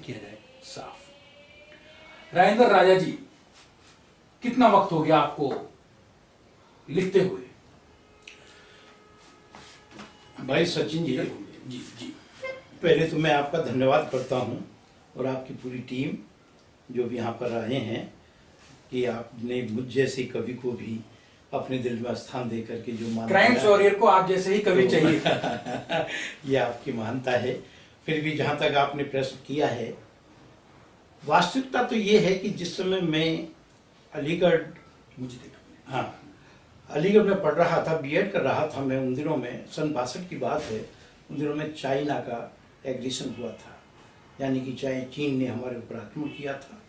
किया जाए साफ। राजेंद्र राजा जी, कितना वक्त हो गया आपको लिखते हुए? भाई सचिन जी, जी जी, पहले तो मैं आपका धन्यवाद करता हूं और आपकी पूरी टीम जो भी यहाँ पर आए हैं कि आपने मुझ जैसे कवि को भी अपने दिल में स्थान दे करके जो मान क्राइम वॉरियर को आप जैसे ही कवि तो चाहिए। ये आपकी महानता है। फिर भी जहाँ तक आपने प्रश्न किया है, वास्तविकता तो ये है कि जिस समय मैं अलीगढ़ मुझे देखा, हाँ अलीगढ़ में पढ़ रहा था, बीएड कर रहा था मैं, उन दिनों में सन 62 की बात है। उन दिनों में चाइना का एग्रेशन हुआ था, यानी कि चीन ने हमारे ऊपर आक्रमण किया था,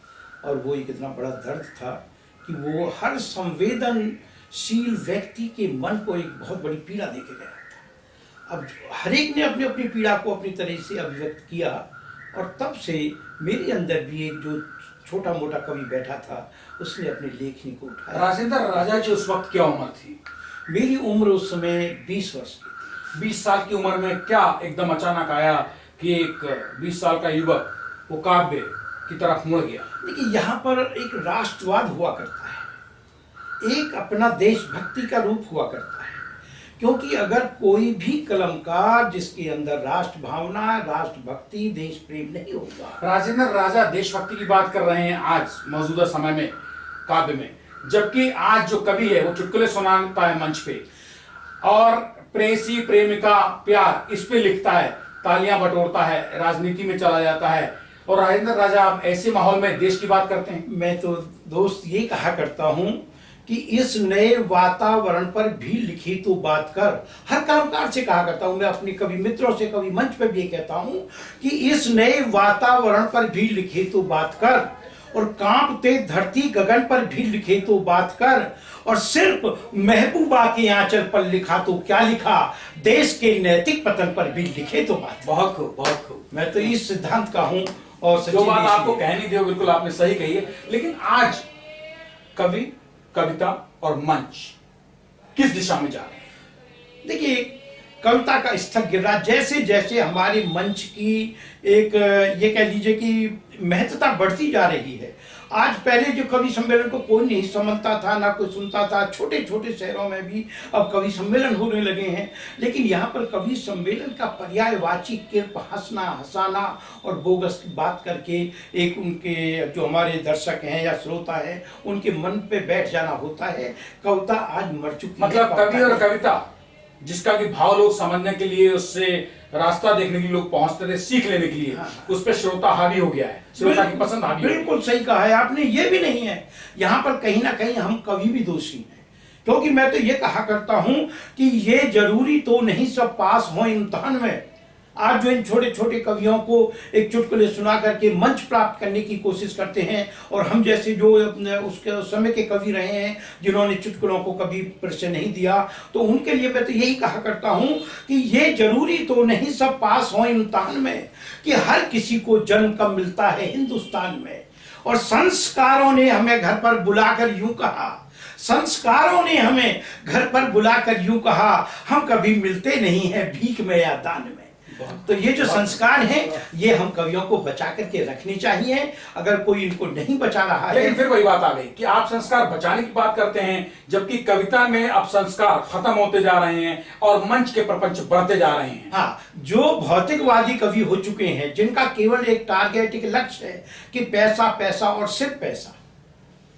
और वो एक इतना बड़ा दर्द था कि वो हर संवेदनशील व्यक्ति के मन को एक बहुत बड़ी पीड़ा दे के गया था। अब हर एक ने अपनी अपनी पीड़ा को अपनी तरह से अभिव्यक्त किया, और तब से मेरे अंदर भी एक जो छोटा मोटा कवि बैठा था, उसने अपनी लेखनी को उठाया। राजेंद्र राजा जी उस वक्त क्या उम्र थी? मेरी उम्र उस समय 20 वर्ष की थी। 20 साल की उम्र में क्या एकदम अचानक आया कि एक 20 साल का युवक वो काव्य की तरफ मुड़ गया? देखिए, यहाँ पर एक राष्ट्रवाद हुआ करता है, एक अपना देशभक्ति का रूप हुआ करता है। क्योंकि अगर कोई भी कलमकार जिसके अंदर राष्ट्र भावना, राष्ट्रभक्ति, देश प्रेम नहीं होगा। राजेंद्र राजा देशभक्ति की बात कर रहे हैं आज मौजूदा समय में काव्य में, जबकि आज जो कवि है वो चुटकुले सुनाता है मंच पे, और प्रेसी प्रेमिका प्यार इस पे लिखता है, तालियां बटोरता है, राजनीति में चला जाता है। और राजेंद्र राजा आप ऐसे माहौल में देश की बात करते हैं। मैं तो दोस्त ये कहा करता हूं कि इस नए वातावरण पर भी लिखी तो बात कर। हर कलाकार से कहा करता हूं, मैं अपने कवि मित्रों से, कवि मंच पर भी कहता हूं कि इस नए वातावरण पर भी लिखी तो बात कर, और कांपते धरती गगन पर भी लिखे तो बात कर, और सिर्फ महबूबा के आंचल पर लिखा तो क्या लिखा, देश के नैतिक पतन पर भी लिखे तो बात। बहुत खूब, बहुत खूब। मैं तो इस सिद्धांत का हूं। और जो बात आपको कहनी थी बिल्कुल आपने सही कही है, लेकिन आज कवि, कविता और मंच किस दिशा में जा रहे हैं? देखिए, कविता का स्तर गिर रहा, जैसे जैसे हमारे मंच की एक ये कह लीजिए कि महत्ता बढ़ती जा रही है। आज पहले जो कवि सम्मेलन को कोई नहीं समझता था, ना कोई सुनता था, छोटे छोटे शहरों में भी अब कवि सम्मेलन होने लगे हैं। लेकिन यहाँ पर कवि सम्मेलन का पर्यायवाची किर्प, हंसना, हंसाना और बोगस की बात करके एक उनके जो हमारे दर्शक हैं या श्रोता हैं उनके मन पे बैठ जाना होता है। कविता आज मर चुकी है। मतलब कवि और कविता जिसका कि भाव लोग समझने के लिए, उससे रास्ता देखने के लिए लोग पहुंचते थे, सीख लेने के लिए, उस पर श्रोता हावी हो गया है, श्रोता की पसंद हावी। बिल्कुल सही कहा है आपने। ये भी नहीं है, यहाँ पर कहीं ना कहीं हम कवि भी दोषी हैं। क्योंकि मैं तो ये कहा करता हूं कि ये जरूरी तो नहीं सब पास हो इम्तिहान में। आज जो इन छोटे छोटे कवियों को एक चुटकुले सुना करके मंच प्राप्त करने की कोशिश करते हैं, और हम जैसे जो उसके समय के कवि रहे हैं जिन्होंने चुटकुलों को कभी परिचय नहीं दिया, तो उनके लिए मैं तो यही कहा करता हूं कि ये जरूरी तो नहीं सब पास हो इम्तिहान में, कि हर किसी को जन्म कब मिलता है हिंदुस्तान में। और संस्कारों ने हमें घर पर बुलाकर यूं कहा, संस्कारों ने हमें घर पर बुलाकर यूं कहा, हम कभी मिलते नहीं हैं भीख में या दान में। तो ये जो संस्कार हैं, ये हम कवियों को बचा करके रखनी चाहिए। अगर कोई इनको नहीं बचा रहा है, लेकिन फिर वही बात आ गई कि आप संस्कार बचाने की बात करते हैं, जबकि कविता में अब संस्कार खत्म होते जा रहे हैं और मंच के प्रपंच बढ़ते जा रहे हैं। हाँ, जो भौतिकवादी कवि हो चुके हैं, जिनका केवल एक टारगेट, एक लक्ष्य है कि पैसा पैसा और सिर्फ पैसा,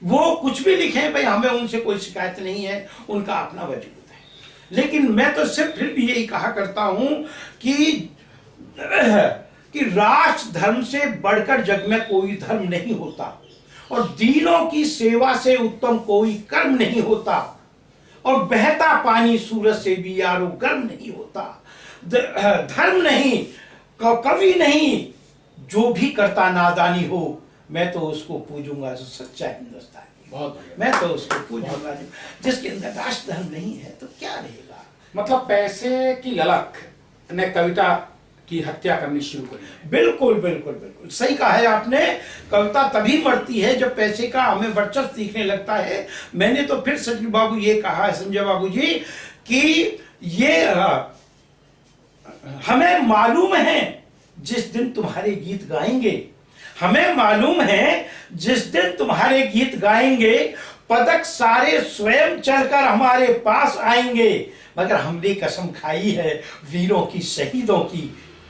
वो कुछ भी लिखें भाई, हमें उनसे कोई शिकायत नहीं है, उनका अपना वजूद। लेकिन मैं तो सिर्फ फिर भी यही कहा करता हूं कि राष्ट्र धर्म से बढ़कर जग में कोई धर्म नहीं होता, और दीनों की सेवा से उत्तम कोई कर्म नहीं होता, और बहता पानी सूरज से भी यारो गर्म नहीं होता। धर्म नहीं, कवि नहीं, जो भी करता नादानी हो, मैं तो उसको पूजूंगा सच्चा हिंदुस्तानी। बहुत मैं तो उसको पूजूंगा। जिसके अंदर राष्ट्र धर्म नहीं है तो क्या रहेगा। मतलब पैसे की ललक ने कविता की हत्या करनी शुरू करी। बिल्कुल बिल्कुल बिल्कुल सही कहा है आपने। कविता तभी मरती है जब पैसे का हमें वर्चस्व दिखने लगता है। मैंने तो फिर संजय बाबू ये कहा है, संजय बाबू जी, कि ये हमें मालूम है जिस दिन तुम्हारे गीत गाएंगे हमें मालूम है जिस दिन तुम्हारे गीत गाएंगे पदक सारे स्वयं चलकर हमारे पास आएंगे, मगर हमने कसम खाई है वीरों की, शहीदों की,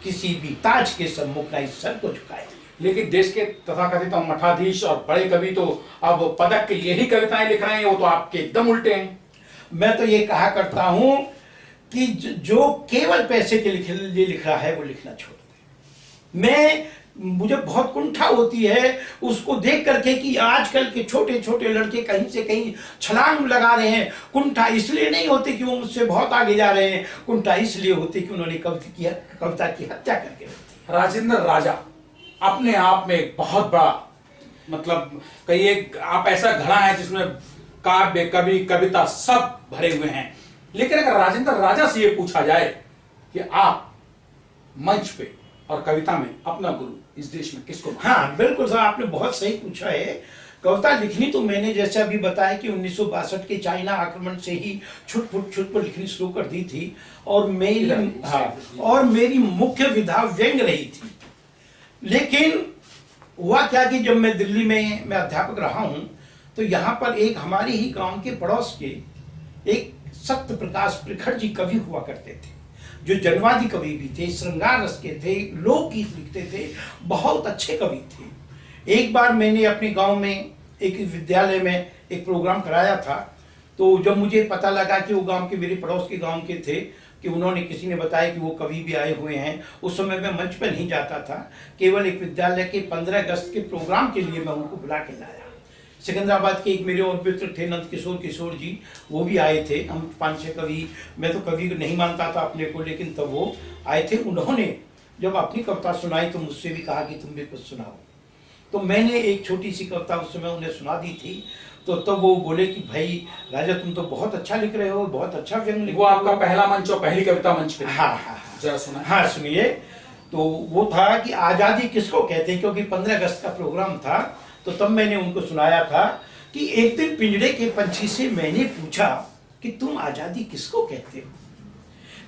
किसी भी ताज के सम्मुख न इस सर को झुकाएंगे। लेकिन देश के तथाकथित मठाधीश और बड़े कवि तो अब पदक के लिए ही कविताएं लिख रहे हैं, वो तो आपके एकदम उल्टे हैं। मैं तो ये कहा करता हूं कि जो केवल पैसे के लिए लिख रहा है वो लिखना छोड़ दे। मुझे बहुत कुंठा होती है उसको देख करके कि आजकल के छोटे छोटे लड़के कहीं से कहीं छलांग लगा रहे हैं। कुंठा इसलिए नहीं होते कि वो मुझसे बहुत आगे जा रहे हैं, कुंठा इसलिए होते कि उन्होंने कविता की हत्या करके रखी। राजेंद्र राजा अपने आप में एक बहुत बड़ा, मतलब कहिए आप ऐसा घड़ा है जिसमें काव्य, कवि, कविता सब भरे हुए हैं। लेकिन अगर राजेंद्र राजा से ये पूछा जाए कि आप मंच पे और कविता में अपना गुरु इस देश में किसको मानते हैं? हाँ बिल्कुल सर, आपने बहुत सही पूछा है। कविता लिखनी तो मैंने जैसे अभी बताया कि 1962 के चाइना आक्रमण से ही छुट लिखनी शुरू कर दी थी, और मेरी मुख्य विधा व्यंग रही थी। लेकिन हुआ क्या कि जब मैं दिल्ली में मैं अध्यापक रहा हूं तो यहाँ पर एक हमारे ही गांव के पड़ोस के एक सत्य प्रकाश प्रिखड़ जी कवि हुआ करते थे, जो जनवादी कवि भी थे, श्रृंगार रस के थे, लोकगीत लिखते थे, बहुत अच्छे कवि थे। एक बार मैंने अपने गांव में एक विद्यालय में एक प्रोग्राम कराया था, तो जब मुझे पता लगा कि वो गांव के, मेरे पड़ोस के गांव के थे, कि उन्होंने, किसी ने बताया कि वो कवि भी आए हुए हैं। उस समय मैं मंच पर नहीं जाता था, केवल एक विद्यालय के 15 अगस्त के प्रोग्राम के लिए मैं उनको बुला के लाया। सिकंदराबाद के एक मेरे और मित्र थे नंद किशोर जी, वो भी आए थे। हम 5-6 कवि, मैं तो कवि नहीं मानता था अपने को, लेकिन तब वो आए थे। उन्होंने जब अपनी कविता सुनाई तो मुझसे भी कहा कि तुम भी कुछ सुनाओ। तो मैंने एक छोटी सी कविता उस समय उन्हें सुना दी थी। तो वो बोले कि भाई राजा तुम तो बहुत अच्छा लिख रहे हो, बहुत अच्छा व्यंग लिख रहे हो। वो आपका पहला मंच और पहली कविता मंच पे? हाँ, जरा सुना। हाँ सुनिए। तो वो था कि आजादी किसको कहते हैं, क्योंकि 15 अगस्त का प्रोग्राम था। तो तब मैंने उनको सुनाया था कि एक दिन पिंजड़े के पंछी से मैंने पूछा कि तुम आजादी किसको कहते हो।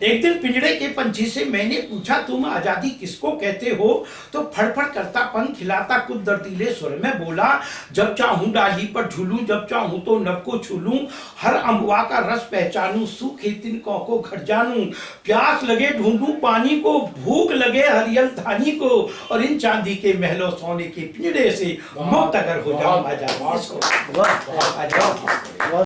एक दिन पिंजड़े के पंछी से मैंने पूछा तुम आजादी किसको कहते हो, तो फड़फड़ करता पंख खिलाता कुछ दर्दीले स्वर में बोला, जब चाहूं डाली पर झूलूं, जब चाहूं तो नभ को छू लूं, हर अम्बुआ का रस पहचानूं, सूखे तिनकों को घर जानूं, प्यास लगे ढूंढूं पानी को, भूख लगे हरियल धानी को, और इन चांदी के महलों सोने के पिंजड़े से मुक्त अगर हो जाऊं आजादी किसको।